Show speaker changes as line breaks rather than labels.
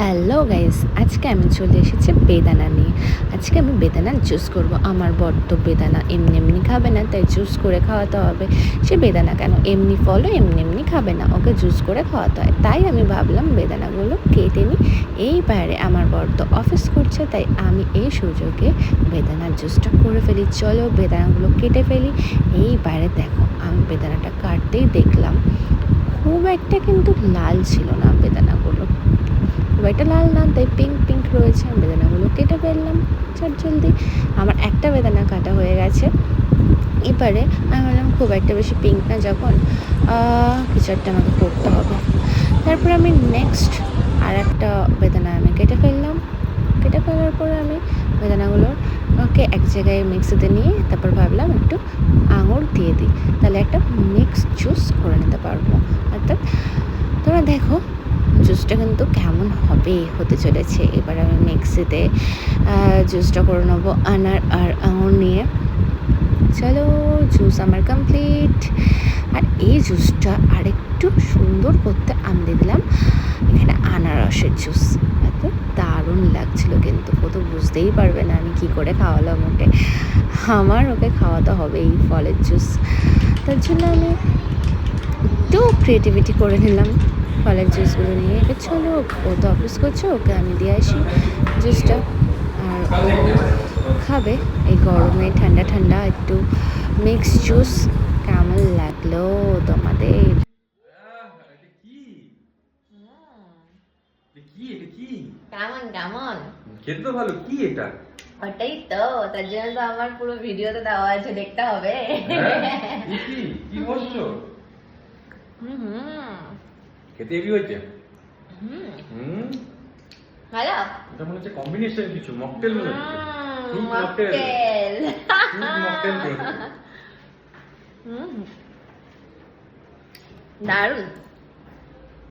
Hello guys, আজকে আমি চলে এসেছি বেদানা নিয়ে। আজকে আমি বেদানার জুস করব। আমার বড্ড বেদানা এমনি এমনি খাবে না, তাই জুস করে খাওয়াতে হবে। সে বেদানা কেন, এমনি ফলও এমনি এমনি খাবে না, ওকে জুস করে খাওয়াতে হয়। তাই আমি ভাবলাম বেদানাগুলো কেটে নিই। এই বাইরে আমার বড্ড অফিস করছে, তাই আমি এই সুযোগে বেদানার জুসটা করে ফেলি। চলো বেদানাগুলো কেটে ফেলি। এই বাইরে দেখো, আমি বেদানাটা কাটতেই দেখলাম খুব একটা কিন্তু লাল ছিল না বেদানাগুলো, খুব একটা লাল না, তাই পিঙ্ক পিঙ্ক রয়েছে। বেদানাগুলো কেটে ফেললাম চট জলদি। আমার একটা বেদানা কাটা হয়ে গেছে। এবারে আমি বললাম খুব একটা বেশি পিঙ্ক না যখন, কিছু একটা আমাকে করতে হবে। তারপর আমি নেক্সট আর একটা বেদানা আমি কেটে ফেললাম। কেটে ফেলার পরে আমি বেদানাগুলোকে এক জায়গায় মিক্সিতে নিয়ে তারপর ভাবলাম একটু আঙুর দিয়ে দিই, তাহলে একটা মিক্স জুস করে নিতে পারবো। অর্থাৎ তোমরা দেখো জুসটা কিন্তু কেমন হতে চলেছে। এবার আমি মিক্সিতে জুসটা করে নেবো আনার আর আঙুর নিয়ে। চলো, জুস আমার কমপ্লিট। আর এই জুসটা আরেকটু সুন্দর করতে আমি দিলাম এখানে আনারসের জুস। এত দারুণ লাগছিল, কিন্তু ও তো বুঝতেই পারবে না আমি কী করে খাওয়ালাম ওকে। আমার ওকে খাওয়াতে হবে এই ফলের জুস। তার জন্য আমি একটু ক্রিয়েটিভিটি করে নিলাম ফলের জুসগুলো নিয়ে। এবার চলো, ও তো অফিস করছে, ওকে আমি দিয়ে আসি জুসটা। আর ও খাবে এই গরমে ঠান্ডা ঠান্ডা একটু মিক্স জুস। কেমন লাগলো তোমাদের?
কেমন কেমন
খেতে তো ভালো। কি এটা?
ওটাই তো, তার জন্য তো আমার পুরো ভিডিওতে দেওয়া আছে, দেখতে হবে।
কি বলছো? খেতে হেভি হয়েছে।
ভালো।
এটা মনে হচ্ছে কম্বিনেশন কিছু মকটেল মনে হচ্ছে।
মকটেল।
মকটেল।
দারুণ।